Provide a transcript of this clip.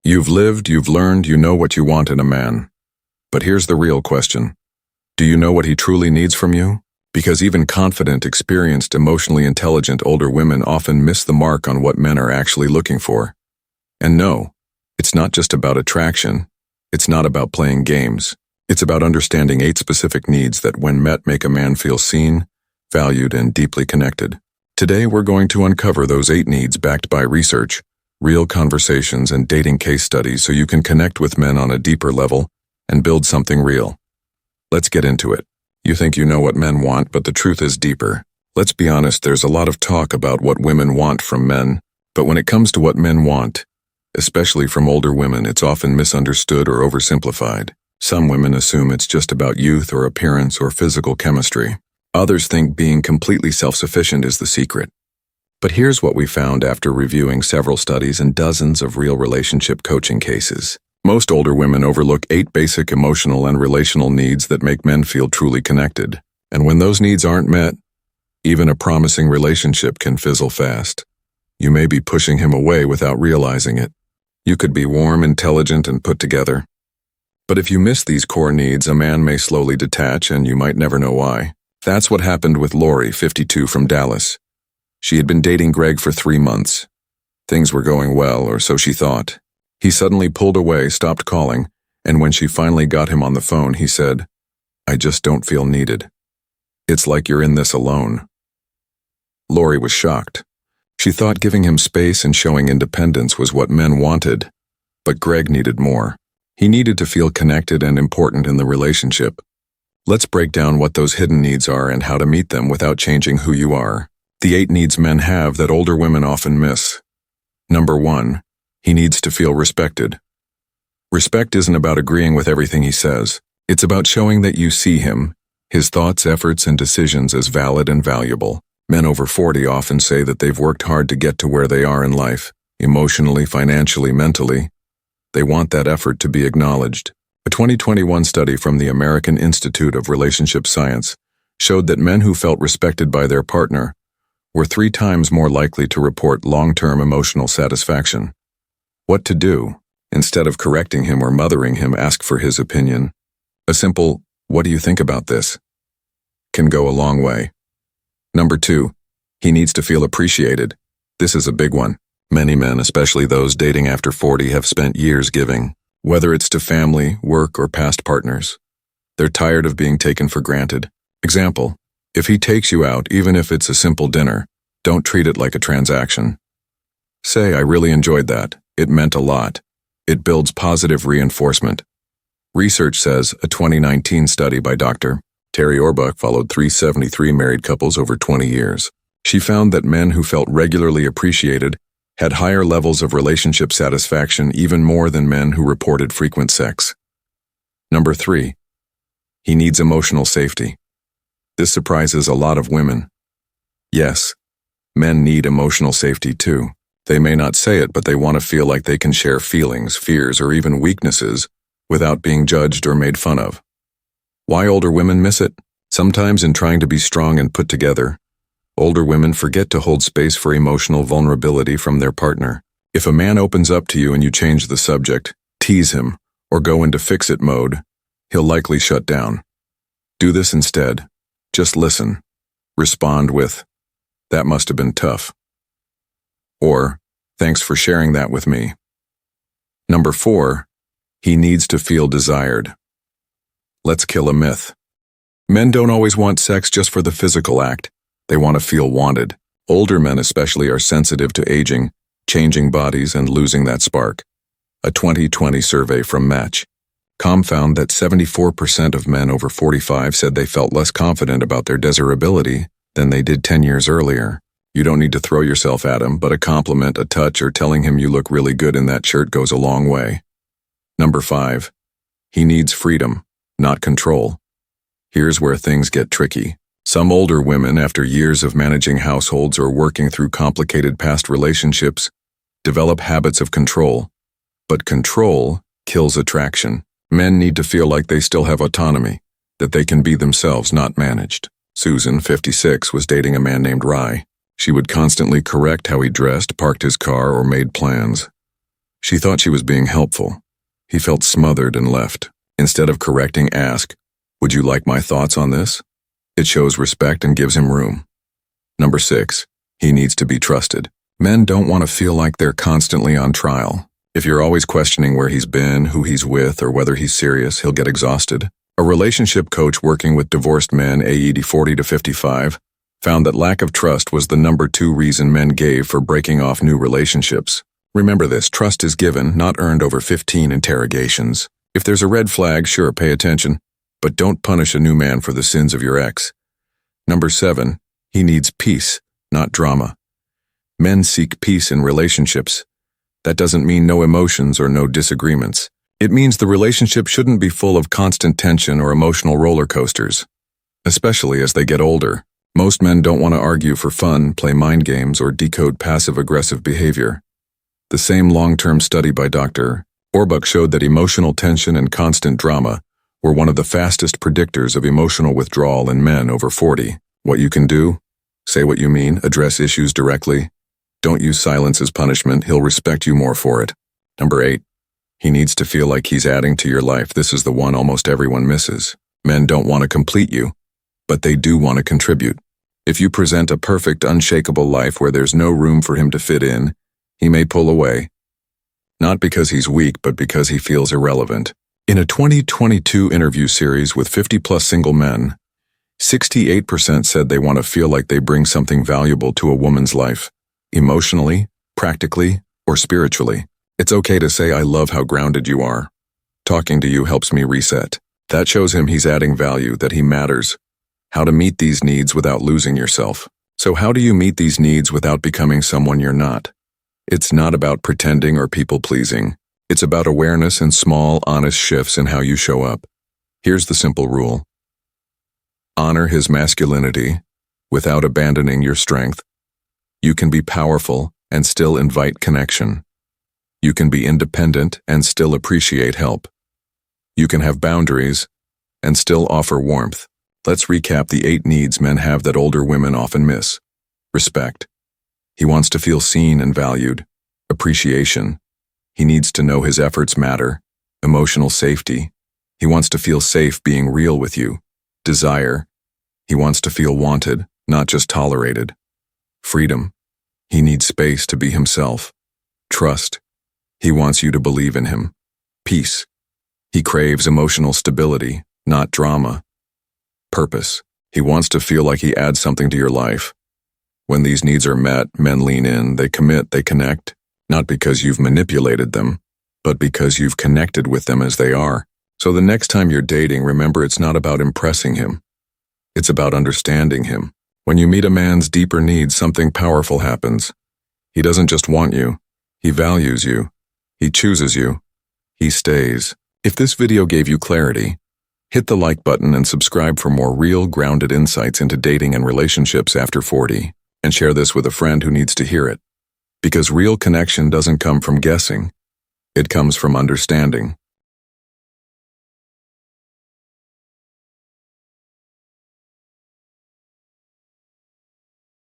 You've lived, you've learned, you know what you want in a man. But here's the real question. Do you know what he truly needs from you? Because even confident, experienced, emotionally intelligent older women often miss the mark on what men are actually looking for. And no, it's not just about attraction. It's not about playing games. It's about understanding 8 specific needs that, when met, make a man feel seen, valued, and deeply connected. Today, we're going to uncover those 8 needs backed by research, real conversations, and dating case studies so you can connect with men on a deeper level and build something real. Let's get into it. You think you know what men want, but the truth is deeper. Let's be honest, there's a lot of talk about what women want from men, but when it comes to what men want, especially from older women, it's often misunderstood or oversimplified. Some women assume it's just about youth or appearance or physical chemistry. Others think being completely self-sufficient is the secret. But here's what we found after reviewing several studies and dozens of real relationship coaching cases. Most older women overlook 8 basic emotional and relational needs that make men feel truly connected. And when those needs aren't met, even a promising relationship can fizzle fast. You may be pushing him away without realizing it. You could be warm, intelligent, and put together. But if you miss these core needs, a man may slowly detach, and you might never know why. That's what happened with Lori, 52, from Dallas. She had been dating Greg for 3 months. Things were going well, or so she thought. He suddenly pulled away, stopped calling, and when she finally got him on the phone, he said, "I just don't feel needed. It's like you're in this alone." Lori was shocked. She thought giving him space and showing independence was what men wanted, but Greg needed more. He needed to feel connected and important in the relationship. Let's break down what those hidden needs are and how to meet them without changing who you are. The 8 needs men have that older women often miss. Number 1, he needs to feel respected. Respect isn't about agreeing with everything he says. It's about showing that you see him, his thoughts, efforts, and decisions as valid and valuable. Men over 40 often say that they've worked hard to get to where they are in life, emotionally, financially, mentally. They want that effort to be acknowledged. A 2021 study from the American Institute of Relationship Science showed that men who felt respected by their partner were 3 times more likely to report long-term emotional satisfaction. What to do? Instead of correcting him or mothering him, ask for his opinion. A simple, "What do you think about this?" can go a long way. Number 2, he needs to feel appreciated. This is a big one. Many men, especially those dating after 40, have spent years giving, whether it's to family, work, or past partners. They're tired of being taken for granted. Example, if he takes you out, even if it's a simple dinner, don't treat it like a transaction. Say, "I really enjoyed that. It meant a lot." It builds positive reinforcement. Research says a 2019 study by Dr. Terry Orbuch followed 373 married couples over 20 years. She found that men who felt regularly appreciated had higher levels of relationship satisfaction, even more than men who reported frequent sex. Number 3, he needs emotional safety. This surprises a lot of women. Yes, men need emotional safety too. They may not say it, but they want to feel like they can share feelings, fears, or even weaknesses without being judged or made fun of. Why older women miss it? Sometimes in trying to be strong and put together, older women forget to hold space for emotional vulnerability from their partner. If a man opens up to you and you change the subject, tease him, or go into fix-it mode, he'll likely shut down. Do this instead. Just listen. Respond with, "That must have been tough." Or, "Thanks for sharing that with me." Number 4, he needs to feel desired. Let's kill a myth. Men don't always want sex just for the physical act. They want to feel wanted. Older men especially are sensitive to aging, changing bodies, and losing that spark. A 2020 survey from Match.com found that 74% of men over 45 said they felt less confident about their desirability than they did 10 years earlier. You don't need to throw yourself at him, but a compliment, a touch, or telling him you look really good in that shirt goes a long way. Number 5, he needs freedom, not control. Here's where things get tricky. Some older women, after years of managing households or working through complicated past relationships, develop habits of control. But control kills attraction. Men need to feel like they still have autonomy, that they can be themselves, not managed. Susan, 56, was dating a man named Rye. She would constantly correct how he dressed, parked his car, or made plans. She thought she was being helpful. He felt smothered and left. Instead of correcting, ask, "Would you like my thoughts on this?" It shows respect and gives him room. Number 6. He needs to be trusted. Men don't want to feel like they're constantly on trial. If you're always questioning where he's been, who he's with, or whether he's serious, he'll get exhausted. A relationship coach working with divorced men aged 40 to 55 found that lack of trust was the number 2 reason men gave for breaking off new relationships. Remember this, trust is given, not earned over 15 interrogations. If there's a red flag, sure, pay attention, but don't punish a new man for the sins of your ex. Number 7, he needs peace, not drama. Men seek peace in relationships. That doesn't mean no emotions or no disagreements. It means the relationship shouldn't be full of constant tension or emotional roller coasters, especially as they get older. Most men don't want to argue for fun, play mind games, or decode passive-aggressive behavior. The same long-term study by Dr. Orbuch showed that emotional tension and constant drama were one of the fastest predictors of emotional withdrawal in men over 40. What you can do? Say what you mean, address issues directly. Don't use silence as punishment, he'll respect you more for it. Number 8. He needs to feel like he's adding to your life. This is the one almost everyone misses. Men don't want to complete you, but they do want to contribute. If you present a perfect, unshakable life where there's no room for him to fit in, he may pull away. Not because he's weak, but because he feels irrelevant. In a 2022 interview series with 50-plus single men, 68% said they want to feel like they bring something valuable to a woman's life, emotionally, practically, or spiritually. It's okay to say, "I love how grounded you are. Talking to you helps me reset." That shows him he's adding value, that he matters. How to meet these needs without losing yourself. So how do you meet these needs without becoming someone you're not? It's not about pretending or people-pleasing. It's about awareness and small, honest shifts in how you show up. Here's the simple rule. Honor his masculinity without abandoning your strength. You can be powerful and still invite connection. You can be independent and still appreciate help. You can have boundaries and still offer warmth. Let's recap the 8 needs men have that older women often miss. Respect. He wants to feel seen and valued. Appreciation. He needs to know his efforts matter. Emotional safety. He wants to feel safe being real with you. Desire. He wants to feel wanted, not just tolerated. Freedom. He needs space to be himself. Trust. He wants you to believe in him. Peace. He craves emotional stability, not drama. Purpose. He wants to feel like he adds something to your life. When these needs are met, men lean in, they commit, they connect, not because you've manipulated them, but because you've connected with them as they are. So the next time you're dating, remember it's not about impressing him. It's about understanding him. When you meet a man's deeper needs, something powerful happens. He doesn't just want you. He values you. He chooses you. He stays. If this video gave you clarity, hit the like button and subscribe for more real, grounded insights into dating and relationships after 40. And share this with a friend who needs to hear it. Because real connection doesn't come from guessing. It comes from understanding.